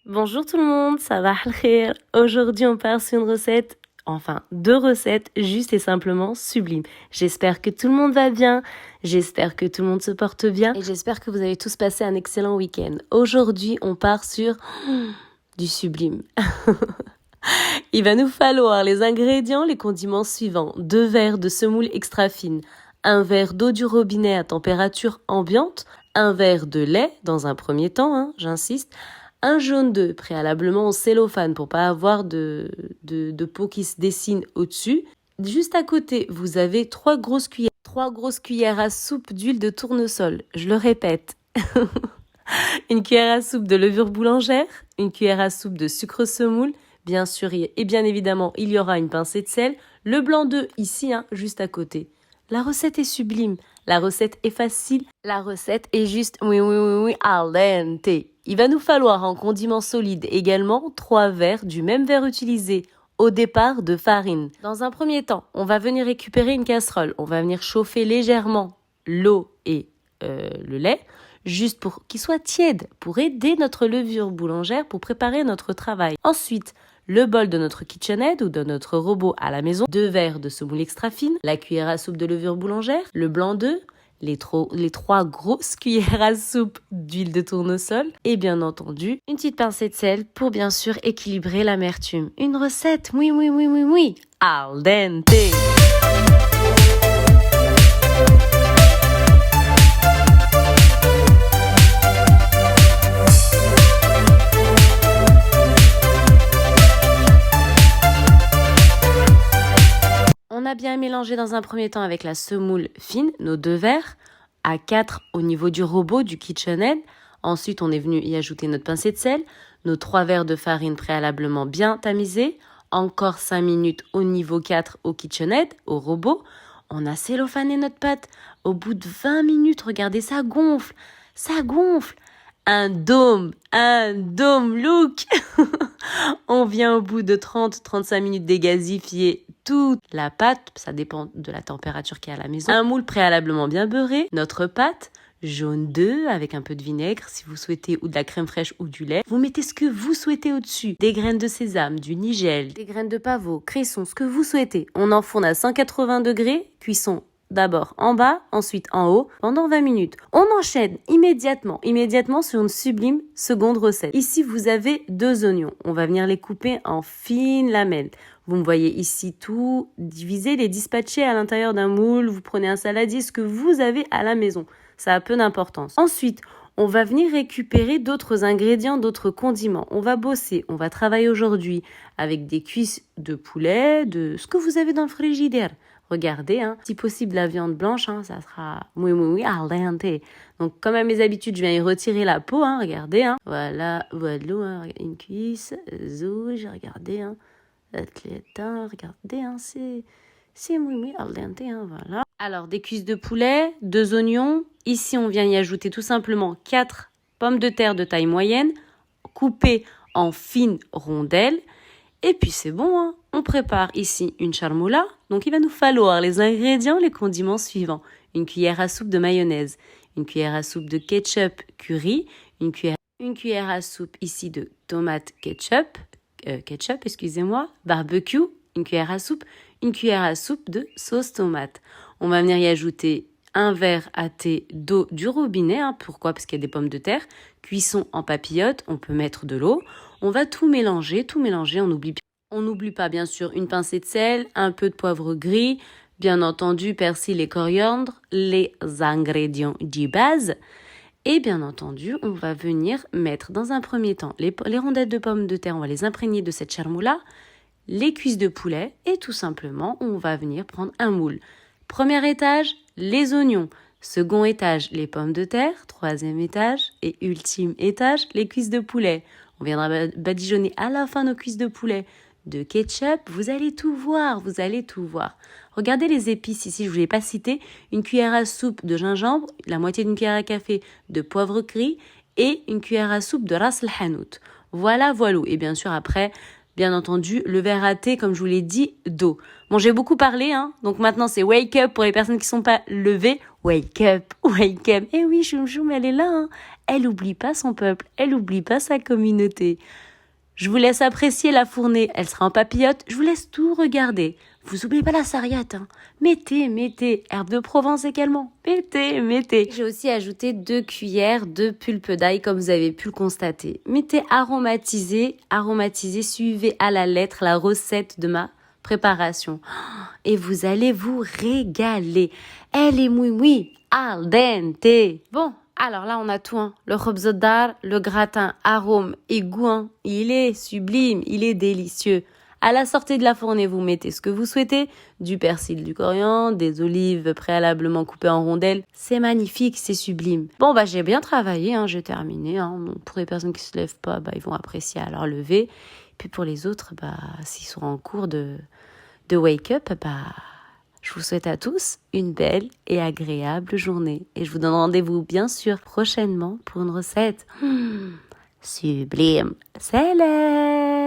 Bonjour tout le monde, ça va al-khir. Aujourd'hui on part sur une recette, enfin 2 recettes juste et simplement sublimes. J'espère que tout le monde va bien, j'espère que tout le monde se porte bien et j'espère que vous avez tous passé un excellent week-end. Aujourd'hui on part sur du sublime. Il va nous falloir les ingrédients, les condiments suivants. 2 verres de semoule extra fine, 1 verre d'eau du robinet à température ambiante, 1 verre de lait dans un premier temps, j'insiste, un jaune d'œuf préalablement au cellophane pour pas avoir de peau qui se dessine au-dessus. Juste à côté, vous avez 3 grosses cuillères à soupe d'huile de tournesol. Je le répète. Une cuillère à soupe de levure boulangère, une cuillère à soupe de sucre semoule, bien sûr et bien évidemment, il y aura une pincée de sel, le blanc d'œuf ici, juste à côté. La recette est sublime, la recette est facile, la recette est juste oui, al dente. Il va nous falloir en condiment solide également 3 verres du même verre utilisé au départ de farine. Dans un premier temps, on va venir récupérer une casserole, on va venir chauffer légèrement l'eau et le lait, juste pour qu'il soit tiède, pour aider notre levure boulangère pour préparer notre travail. Ensuite, le bol de notre KitchenAid ou de notre robot à la maison, 2 verres de semoule extra fine, la cuillère à soupe de levure boulangère, le blanc d'œuf, les 3 grosses cuillères à soupe d'huile de tournesol et bien entendu une petite pincée de sel pour bien sûr équilibrer l'amertume. Une recette, oui, al dente. On a bien mélangé dans un premier temps avec la semoule fine, nos 2 verres, à 4 au niveau du robot, du KitchenAid. Ensuite, on est venu y ajouter notre pincée de sel, nos 3 verres de farine préalablement bien tamisés, encore 5 minutes au niveau 4 au KitchenAid, au robot. On a cellophané notre pâte. Au bout de 20 minutes, regardez, ça gonfle. Un dôme look. On vient au bout de 30-35 minutes dégasifier toute la pâte, ça dépend de la température qu'il y a à la maison. Un moule préalablement bien beurré, notre pâte, jaune d'œuf avec un peu de vinaigre si vous souhaitez, ou de la crème fraîche ou du lait. Vous mettez ce que vous souhaitez au-dessus, des graines de sésame, du nigel, des graines de pavot, cresson, ce que vous souhaitez. On enfourne à 180 degrés, cuisson d'abord en bas, ensuite en haut, pendant 20 minutes. On enchaîne immédiatement sur une sublime seconde recette. Ici, vous avez 2 oignons. On va venir les couper en fines lamelles. Vous me voyez ici tout diviser, les dispatcher à l'intérieur d'un moule. Vous prenez un saladier, ce que vous avez à la maison. Ça a peu d'importance. Ensuite, on va venir récupérer d'autres ingrédients, d'autres condiments. On va bosser, on va travailler aujourd'hui avec des cuisses de poulet, de ce que vous avez dans le frigidaire. Regardez, si possible la viande blanche, ça sera oui, al dente. Donc comme à mes habitudes, je viens y retirer la peau, regardez, voilà, une cuisse, zouge, regardez, l'athlète, regardez, c'est oui, al dente, voilà. Alors des cuisses de poulet, 2 oignons, ici on vient y ajouter tout simplement 4 pommes de terre de taille moyenne, coupées en fines rondelles. Et puis c'est bon, on prépare ici une charmoula. Donc il va nous falloir les ingrédients, les condiments suivants. Une cuillère à soupe de mayonnaise, une cuillère à soupe de ketchup curry, une cuillère à soupe ici de tomate ketchup, barbecue, une cuillère à soupe de sauce tomate. On va venir y ajouter 1 verre à thé d'eau du robinet. Pourquoi? Parce qu'il y a des pommes de terre. Cuisson en papillote, on peut mettre de l'eau. On va tout mélanger. On n'oublie pas bien sûr une pincée de sel, un peu de poivre gris, bien entendu persil et coriandre, les ingrédients de base. Et bien entendu, on va venir mettre dans un premier temps les rondelles de pommes de terre, on va les imprégner de cette charmoula, les cuisses de poulet et tout simplement, on va venir prendre un moule. Premier étage, les oignons. Second étage, les pommes de terre. 3e étage et ultime étage, les cuisses de poulet. On viendra badigeonner à la fin nos cuisses de poulet de ketchup. Vous allez tout voir. Regardez les épices ici, je ne vous l'ai pas cité. Une cuillère à soupe de gingembre, la moitié d'une cuillère à café de poivre gris et une cuillère à soupe de ras el hanout. Voilà. Et bien sûr après, bien entendu, le verre à thé, comme je vous l'ai dit, d'eau. Bon, j'ai beaucoup parlé, hein, donc maintenant c'est wake up pour les personnes qui sont pas levées. Wake up, wake up. Eh oui, Choum Choum, elle est là, hein. Elle oublie pas son peuple, elle oublie pas sa communauté. Je vous laisse apprécier la fournée, elle sera en papillote, je vous laisse tout regarder. Vous oubliez pas la sarriette, hein. Mettez, herbe de Provence également. Mettez. J'ai aussi ajouté 2 cuillères de pulpe d'ail, comme vous avez pu le constater. Mettez aromatisé, suivez à la lettre la recette de ma préparation. Et vous allez vous régaler. Elle est moui al dente. Bon, alors là, on a tout, hein. Le khobzodar, le gratin, arôme et goût, hein. Il est sublime, il est délicieux. À la sortie de la fournée, vous mettez ce que vous souhaitez, du persil, du coriandre, des olives préalablement coupées en rondelles. C'est magnifique, c'est sublime. Bon, j'ai bien travaillé, hein, j'ai terminé, hein. Donc, pour les personnes qui se lèvent pas, ils vont apprécier à leur lever. Puis pour les autres, s'ils sont en cours de wake up, je vous souhaite à tous une belle et agréable journée. Et je vous donne rendez-vous, bien sûr, prochainement pour une recette sublime. Salut!